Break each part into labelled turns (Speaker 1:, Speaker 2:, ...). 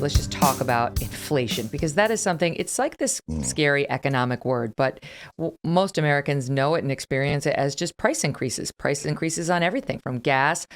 Speaker 1: let's just talk about inflation, because that is something, it's like this scary economic word, but most Americans know it and experience it as just price increases on everything from gas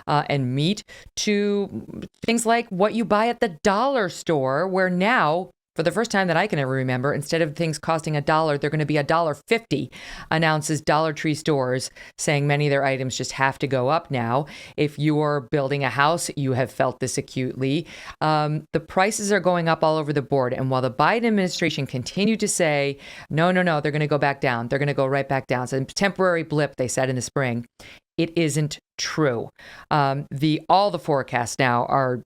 Speaker 1: and meat to things like what you buy at the dollar store, where now, for the first time that I can ever remember, instead of things costing $1, they're going to be $1.50, announces Dollar Tree stores, saying many of their items just have to go up now. If you're building a house, you have felt this acutely. The prices are going up all over the board. And while the Biden administration continued to say, no, they're going to go back down. They're going to go right back down. So a temporary blip, they said in the spring. It isn't true. All the forecasts now are,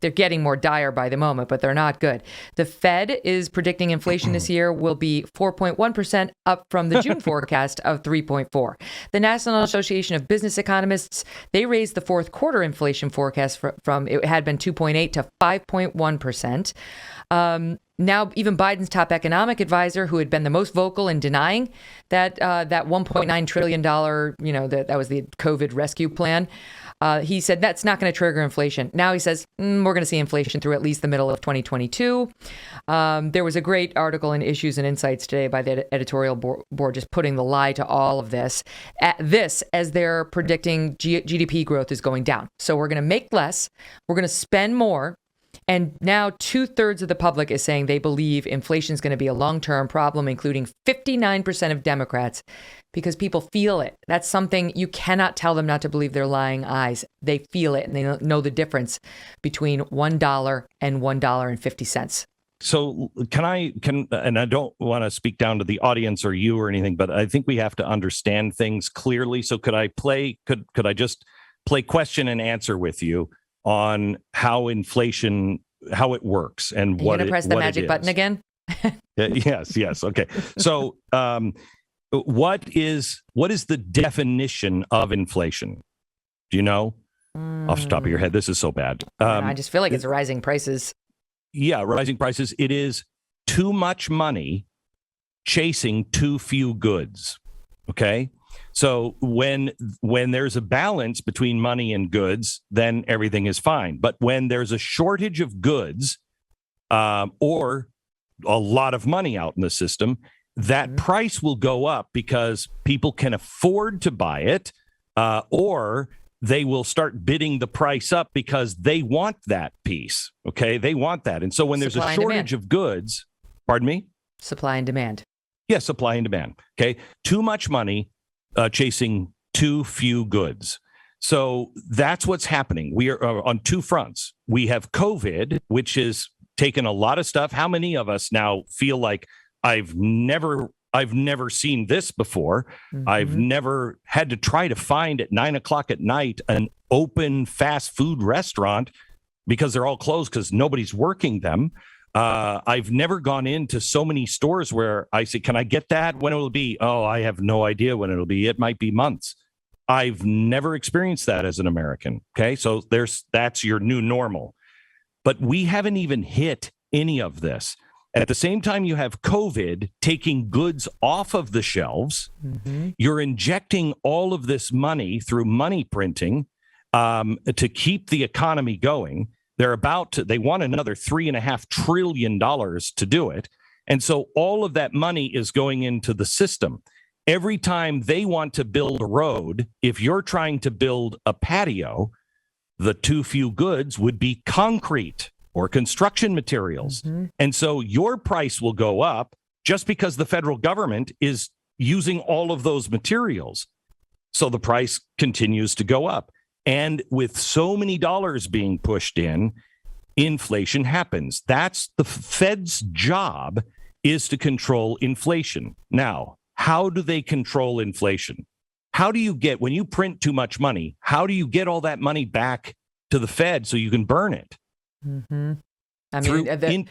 Speaker 1: they're getting more dire by the moment, but they're not good. The Fed is predicting inflation this year will be 4.1%, up from the June forecast of 3.4. The National Association of Business Economists, they raised the fourth quarter inflation forecast from it had been 2.8 to 5.1%. Now, even Biden's top economic advisor, who had been the most vocal in denying that $1.9 trillion, that was the COVID rescue plan, he said that's not going to trigger inflation. Now he says we're going to see inflation through at least the middle of 2022. There was a great article in Issues and Insights today by the editorial board just putting the lie to all of this. As they're predicting GDP growth is going down. So we're going to make less. We're going to spend more. And now 2/3 of the public is saying they believe inflation is going to be a long-term problem, including 59% of Democrats, because people feel it. That's something you cannot tell them not to believe their lying eyes. They feel it, and they know the difference between $1 and $1.50.
Speaker 2: So and I don't want to speak down to the audience or you or anything, but I think we have to understand things clearly. So could I just play question and answer with you on how inflation, how it works and what it is? Are you going to press the magic button again? Yes. Okay. So what is the definition of inflation? Do you know off the top of your head? This is so bad.
Speaker 1: I just feel like it's rising prices.
Speaker 2: Yeah, rising prices. It is too much money chasing too few goods. Okay. So when there's a balance between money and goods, then everything is fine. But when there's a shortage of goods or a lot of money out in the system, that price will go up because people can afford to buy it, or they will start bidding the price up because they want that piece. Okay, they want that. And so when there's a shortage of goods, pardon me?
Speaker 1: Supply and demand.
Speaker 2: Yes, supply and demand. Okay, too much money chasing too few goods. So that's what's happening. We are on two fronts. We have COVID, which has taken a lot of stuff. How many of us now feel like I've never seen this before? Mm-hmm. I've never had to try to find at 9:00 at night an open fast food restaurant because they're all closed because nobody's working them. I've never gone into so many stores where I say, can I get that? When it will be? Oh, I have no idea when it'll be. It might be months. I've never experienced that as an American. Okay. So that's your new normal. But we haven't even hit any of this. At the same time, you have COVID taking goods off of the shelves. Mm-hmm. You're injecting all of this money through money printing to keep the economy going. They want another $3.5 trillion to do it. And so all of that money is going into the system. Every time they want to build a road, if you're trying to build a patio, the too few goods would be concrete or construction materials. Mm-hmm. And so your price will go up just because the federal government is using all of those materials. So the price continues to go up. And with so many dollars being pushed in, inflation happens. That's the Fed's job, is to control inflation. Now, how do they control inflation? How do you get, when you print too much money, how do you get all that money back to the Fed so you can burn it?
Speaker 1: Mm-hmm. I mean,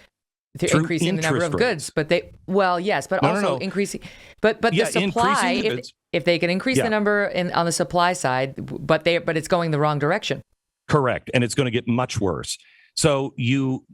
Speaker 1: they're increasing the number of goods, but increasing, but the supply, if they can increase the number on the supply side, but it's going the wrong direction.
Speaker 2: Correct. And it's going to get much worse. So you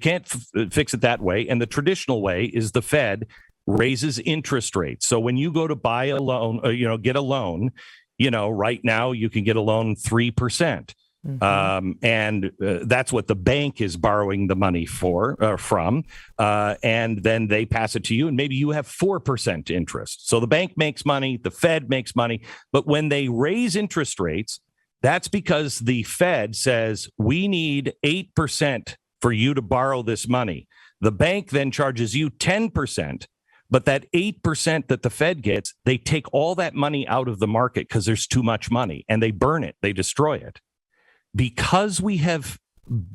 Speaker 2: can't fix it that way. And the traditional way is the Fed raises interest rates. So when you go to buy a loan, get a loan, right now you can get a loan 3%. And that's what the bank is borrowing the money from. And then they pass it to you, and maybe you have 4% interest. So the bank makes money, the Fed makes money. But when they raise interest rates, that's because the Fed says we need 8% for you to borrow this money. The bank then charges you 10%. But that 8% that the Fed gets, they take all that money out of the market because there's too much money, and they burn it, they destroy it. Because we have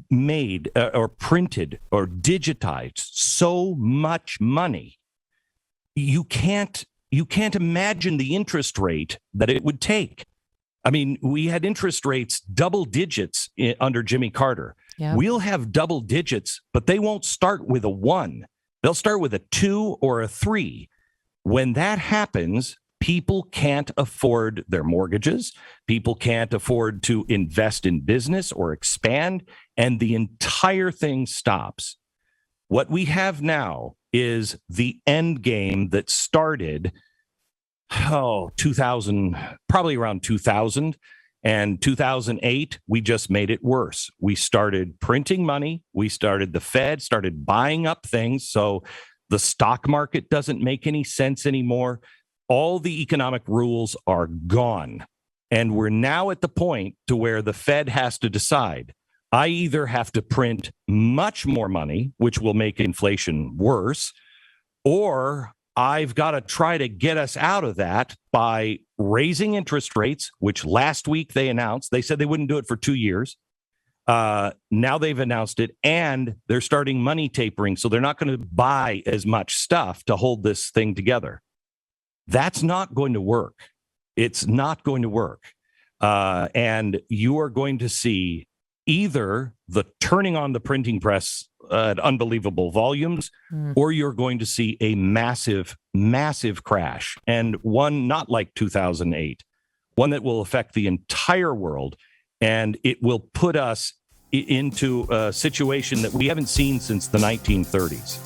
Speaker 2: made or printed or digitized so much money, you can't imagine the interest rate that it would take. I mean, we had interest rates double digits under Jimmy Carter. Yeah. We'll have double digits, but they won't start with a 1. They'll start with a 2 or a 3. When that happens, people can't afford their mortgages. People can't afford to invest in business or expand, and the entire thing stops. What we have now is the end game that started 2000, probably around 2000. And 2008, we just made it worse. We started printing money. The Fed started buying up things. So the stock market doesn't make any sense anymore. All the economic rules are gone. And we're now at the point to where the Fed has to decide. I either have to print much more money, which will make inflation worse, or I've got to try to get us out of that by raising interest rates, which last week they announced. They said they wouldn't do it for 2 years. Now they've announced it, and they're starting money tapering. So they're not going to buy as much stuff to hold this thing together. That's not going to work. It's not going to work. And you are going to see either the turning on the printing press at unbelievable volumes, or you're going to see a massive, massive crash, and one not like 2008, one that will affect the entire world, and it will put us into a situation that we haven't seen since the 1930s.